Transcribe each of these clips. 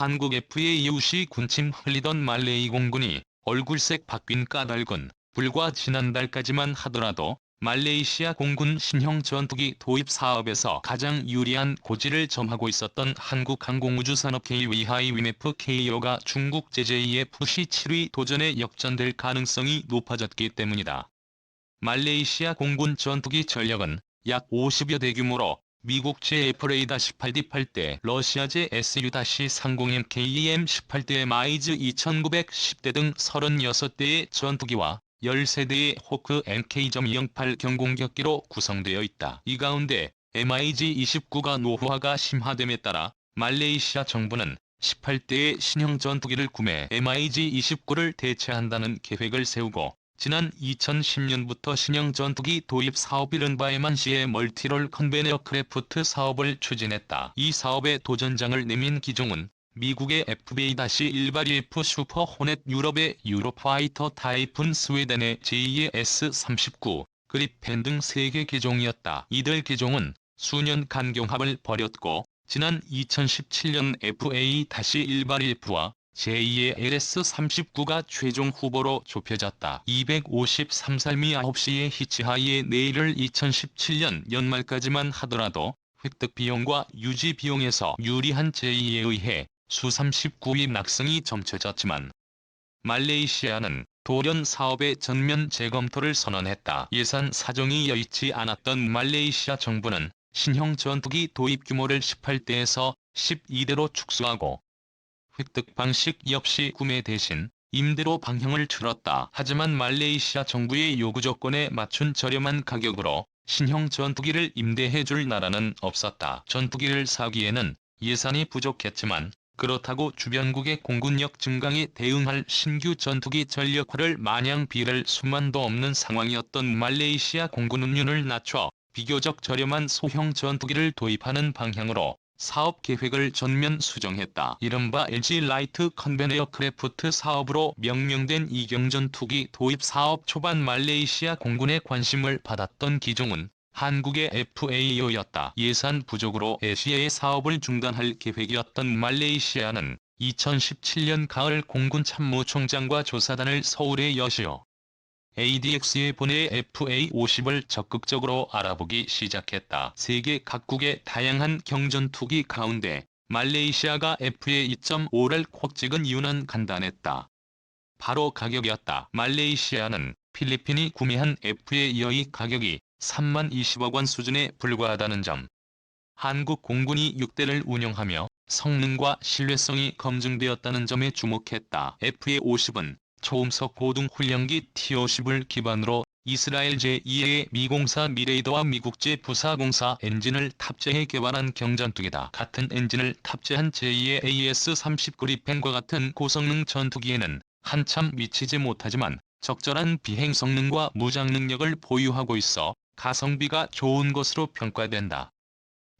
한국 FAUC 군침 흘리던 말레이 공군이 얼굴색 바뀐 까닭은 불과 지난달까지만 하더라도 말레이시아 공군 신형 전투기 도입 사업에서 가장 유리한 고지를 점하고 있었던 한국항공우주산업 KV하이 위메프 KO가 중국 제JF C7위 도전에 역전될 가능성이 높아졌기 때문이다. 말레이시아 공군 전투기 전력은 약 50여 대 규모로 미국제 F-18D8대, 러시아제 Su-30M KEM-18대, 마이즈 2910대 등 36대의 전투기와 13대의 호크 MK.208 경공격기로 구성되어 있다. 이 가운데 MiG-29가 노후화가 심화됨에 따라 말레이시아 정부는 18대의 신형 전투기를 구매 MiG-29를 대체한다는 계획을 세우고 지난 2010년부터 신형 전투기 도입 사업 이른바 MNC의 멀티롤 컨베이어 크래프트 사업을 추진했다. 이 사업에 도전장을 내민 기종은 미국의 FA-1바리F 슈퍼 호넷, 유럽의 유로파이터 타이푼, 스웨덴의 제2의 S-39, 그리펜 등 3개 기종이었다. 이들 기종은 수년 간경합을 벌였고 지난 2017년 FA-1바리F와 제2의 LS-39가 최종 후보로 좁혀졌다. 253살미 9시의 히치하이의 내일을 2017년 연말까지만 하더라도 획득 비용과 유지 비용에서 유리한 제2에 의해 수-39위 낙승이 점쳐졌지만 말레이시아는 돌연 사업의 전면 재검토를 선언했다. 예산 사정이 여의치 않았던 말레이시아 정부는 신형 전투기 도입 규모를 18대에서 12대로 축소하고 획득 방식 역시 구매 대신 임대로 방향을 틀었다. 하지만 말레이시아 정부의 요구 조건에 맞춘 저렴한 가격으로 신형 전투기를 임대해줄 나라는 없었다. 전투기를 사기에는 예산이 부족했지만 그렇다고 주변국의 공군력 증강에 대응할 신규 전투기 전력화를 마냥 빌을 수만도 없는 상황이었던 말레이시아 공군 운율을 낮춰 비교적 저렴한 소형 전투기를 도입하는 방향으로 사업 계획을 전면 수정했다. 이른바 LG 라이트 컨베이어 크래프트 사업으로 명명된 이경전투기 도입 사업 초반 말레이시아 공군의 관심을 받았던 기종은 한국의 FAO였다. 예산 부족으로 애시애의 사업을 중단할 계획이었던 말레이시아는 2017년 가을 공군 참모총장과 조사단을 서울에 여시어 ADX에 보내 FA-50을 적극적으로 알아보기 시작했다. 세계 각국의 다양한 경전투기 가운데 말레이시아가 FA-2.5를 콕 찍은 이유는 간단했다. 바로 가격이었다. 말레이시아는 필리핀이 구매한 FA-2의 가격이 3만 20억 원 수준에 불과하다는 점, 한국 공군이 6대를 운영하며 성능과 신뢰성이 검증되었다는 점에 주목했다. FA-50은 초음속 고등훈련기 T-50을 기반으로 이스라엘 제2의 미공사 미레이더와 미국제 부사공사 엔진을 탑재해 개발한 경전투기다. 같은 엔진을 탑재한 제2의 AS-30 그리펜과 같은 고성능 전투기에는 한참 미치지 못하지만 적절한 비행 성능과 무장 능력을 보유하고 있어 가성비가 좋은 것으로 평가된다.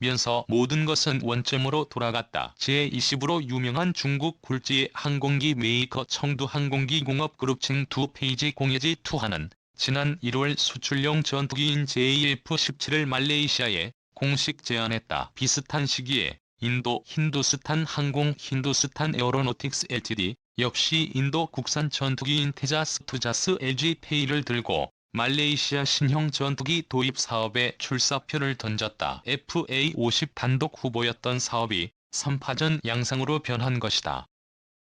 면서 모든 것은 원점으로 돌아갔다. 제20으로 유명한 중국 굴지의 항공기 메이커 청두항공기공업그룹 칭2페이지 공예지2하는 지난 1월 수출용 전투기인 JF-17을 말레이시아에 공식 제안했다. 비슷한 시기에 인도 힌두스탄 항공 힌두스탄 에어로노틱스 Ltd 역시 인도 국산 전투기인 테자스 투자스 LG페이를 들고 말레이시아 신형 전투기 도입 사업에 출사표를 던졌다. FA-50 단독 후보였던 사업이 3파전 양상으로 변한 것이다.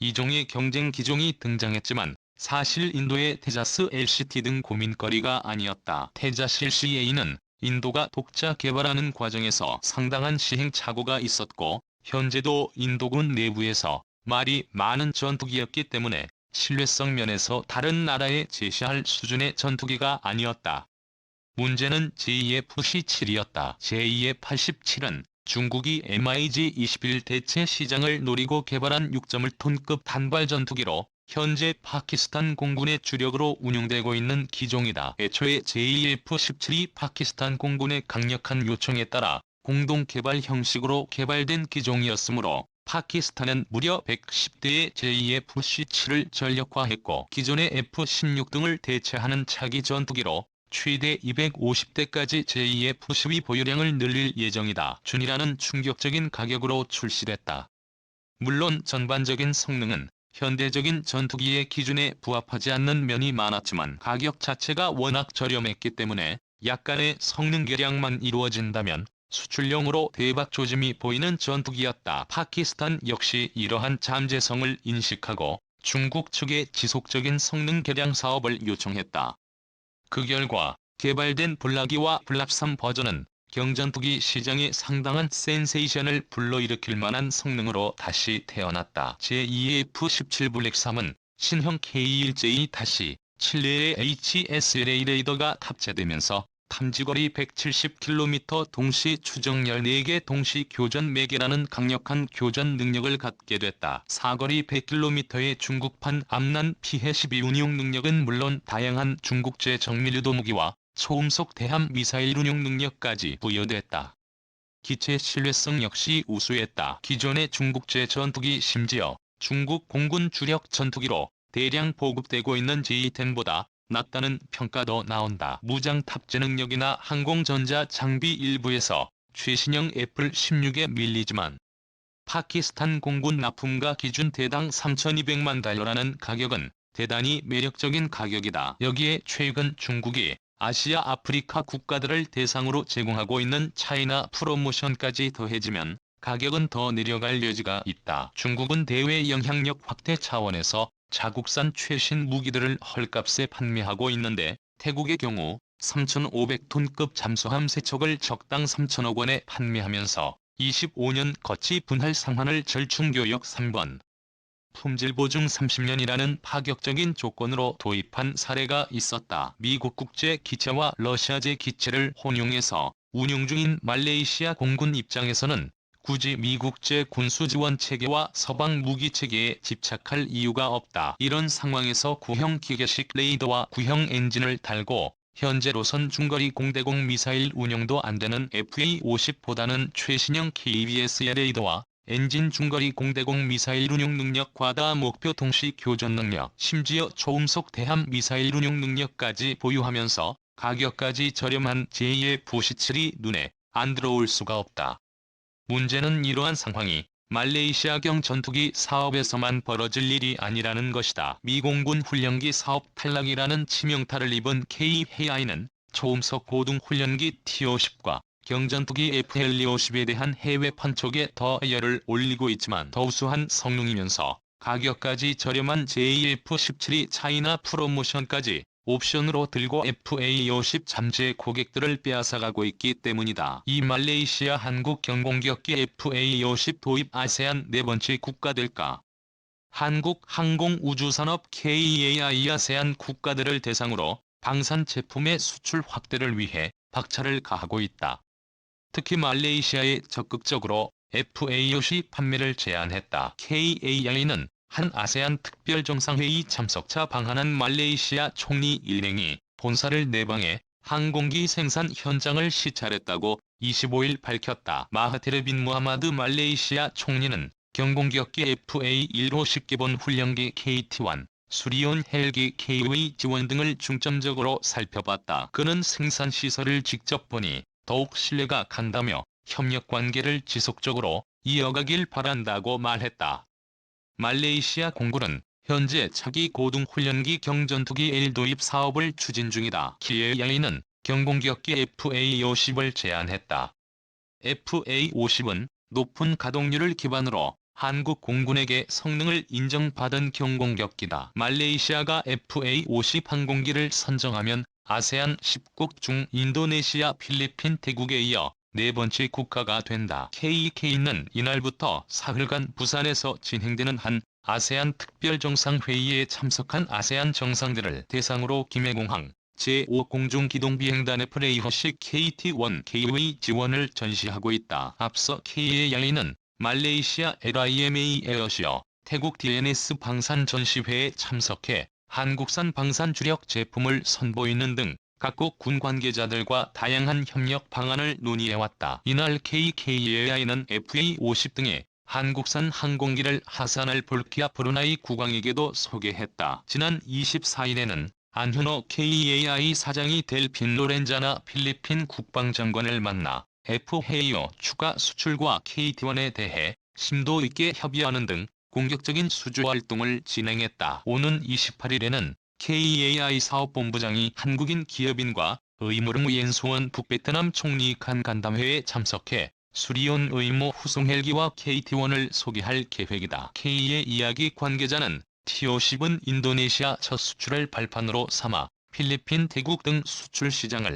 이종의 경쟁 기종이 등장했지만 사실 인도의 테자스 LCT 등 고민거리가 아니었다. 테자스 LCA는 인도가 독자 개발하는 과정에서 상당한 시행착오가 있었고 현재도 인도군 내부에서 말이 많은 전투기였기 때문에 신뢰성 면에서 다른 나라에 제시할 수준의 전투기가 아니었다. 문제는 JF-C7이었다. JF-87은 중국이 MiG-21 대체 시장을 노리고 개발한 6.1톤급 단발 전투기로 현재 파키스탄 공군의 주력으로 운용되고 있는 기종이다. 애초에 JF-17이 파키스탄 공군의 강력한 요청에 따라 공동 개발 형식으로 개발된 기종이었으므로 파키스탄은 무려 110대의 JF-C7을 전력화했고 기존의 F-16 등을 대체하는 차기 전투기로 최대 250대까지 JF-12 보유량을 늘릴 예정이다. 준이라는 충격적인 가격으로 출시됐다. 물론 전반적인 성능은 현대적인 전투기의 기준에 부합하지 않는 면이 많았지만 가격 자체가 워낙 저렴했기 때문에 약간의 성능 개량만 이루어진다면 수출용으로 대박 조짐이 보이는 전투기였다. 파키스탄 역시 이러한 잠재성을 인식하고 중국 측에 지속적인 성능 개량 사업을 요청했다. 그 결과 개발된 블라기와 블랍3 버전은 경전투기 시장에 상당한 센세이션을 불러일으킬 만한 성능으로 다시 태어났다. 제2F-17 블랙3은 신형 K1J-7의 HSLA 레이더가 탑재되면서 탐지거리 170km 동시 추정열 4개 동시 교전 매개라는 강력한 교전 능력을 갖게 됐다. 사거리 100km의 중국판 암난 피해 12 운용 능력은 물론 다양한 중국제 정밀유도 무기와 초음속 대함 미사일 운용 능력까지 부여됐다. 기체 신뢰성 역시 우수했다. 기존의 중국제 전투기 심지어 중국 공군 주력 전투기로 대량 보급되고 있는 J-10보다 낮다는 평가도 나온다. 무장 탑재 능력이나 항공전자 장비 일부에서 최신형 애플 16에 밀리지만 파키스탄 공군 납품가 기준 대당 3,200만 달러라는 가격은 대단히 매력적인 가격이다. 여기에 최근 중국이 아시아 아프리카 국가들을 대상으로 제공하고 있는 차이나 프로모션까지 더해지면 가격은 더 내려갈 여지가 있다. 중국은 대외 영향력 확대 차원에서 자국산 최신 무기들을 헐값에 판매하고 있는데 태국의 경우 3,500톤급 잠수함 3척을 적당 3천억 원에 판매하면서 25년 거치 분할 상환을 절충교역 3번 품질 보증 30년이라는 파격적인 조건으로 도입한 사례가 있었다. 미국 국제 기체와 러시아제 기체를 혼용해서 운용 중인 말레이시아 공군 입장에서는 굳이 미국제 군수지원 체계와 서방 무기 체계에 집착할 이유가 없다. 이런 상황에서 구형 기계식 레이더와 구형 엔진을 달고 현재로선 중거리 공대공 미사일 운용도 안되는 FA-50보다는 최신형 KBS 레이더와 엔진 중거리 공대공 미사일 운용 능력 과다 목표 동시 교전 능력, 심지어 초음속 대함 미사일 운용 능력까지 보유하면서 가격까지 저렴한 JF-17이 눈에 안 들어올 수가 없다. 문제는 이러한 상황이 말레이시아경 전투기 사업에서만 벌어질 일이 아니라는 것이다. 미 공군 훈련기 사업 탈락이라는 치명타를 입은 KHI는 초음속 고등 훈련기 T-50과 경전투기 FL-50에 대한 해외 판촉에 더 열을 올리고 있지만 더 우수한 성능이면서 가격까지 저렴한 JF-17이 차이나 프로모션까지 옵션으로 들고 FA-50 잠재 고객들을 빼앗아가고 있기 때문이다. 이 말레이시아 한국 경공격기 FA-50 도입 아세안 네 번째 국가 될까? 한국 항공우주산업 KEAI 아세안 국가들을 대상으로 방산 제품의 수출 확대를 위해 박차를 가하고 있다. 특히 말레이시아에 적극적으로 FA-50 판매를 제안했다. KAI는 한 아세안 특별정상회의 참석차 방한한 말레이시아 총리 일행이 본사를 내방해 항공기 생산 현장을 시찰했다고 25일 밝혔다. 마하티르 빈 무하마드 말레이시아 총리는 경공격기 FA-150 기본 훈련기 KT-1, 수리온 헬기 KV 지원 등을 중점적으로 살펴봤다. 그는 생산시설을 직접 보니 더욱 신뢰가 간다며 협력관계를 지속적으로 이어가길 바란다고 말했다. 말레이시아 공군은 현재 차기 고등훈련기 경전투기 L 도입 사업을 추진 중이다. KAI는 경공격기 FA-50을 제안했다. FA-50은 높은 가동률을 기반으로 한국 공군에게 성능을 인정받은 경공격기다. 말레이시아가 FA-50 항공기를 선정하면 아세안 10국 중 인도네시아, 필리핀, 태국에 이어 네 번째 국가가 된다. KEK는 이날부터 사흘간 부산에서 진행되는 한 아세안 특별정상회의에 참석한 아세안 정상들을 대상으로 김해공항 제5공중기동비행단 프레이허식 KT-1 KV 지원을 전시하고 있다. 앞서 KAI는 말레이시아 LIMA 에어시어, 태국 DNS 방산 전시회에 참석해 한국산 방산 주력 제품을 선보이는 등 각국 군 관계자들과 다양한 협력 방안을 논의해왔다. 이날 KKAI는 FA-50 등의 한국산 항공기를 하산할 볼키아 브루나이 국왕에게도 소개했다. 지난 24일에는 안현호 KAI 사장이 델핀 로렌자나 필리핀 국방장관을 만나 FAO 추가 수출과 KT-1에 대해 심도 있게 협의하는 등 공격적인 수주 활동을 진행했다. 오는 28일에는 KEAI 사업본부장이 한국인 기업인과 의무릉 우옌수원 북베트남 총리 간 간담회에 참석해 수리온 의무 후송 헬기와 KT-1을 소개할 계획이다. K의 이야기 관계자는 T-50은 인도네시아 첫 수출을 발판으로 삼아 필리핀, 태국 등 수출 시장을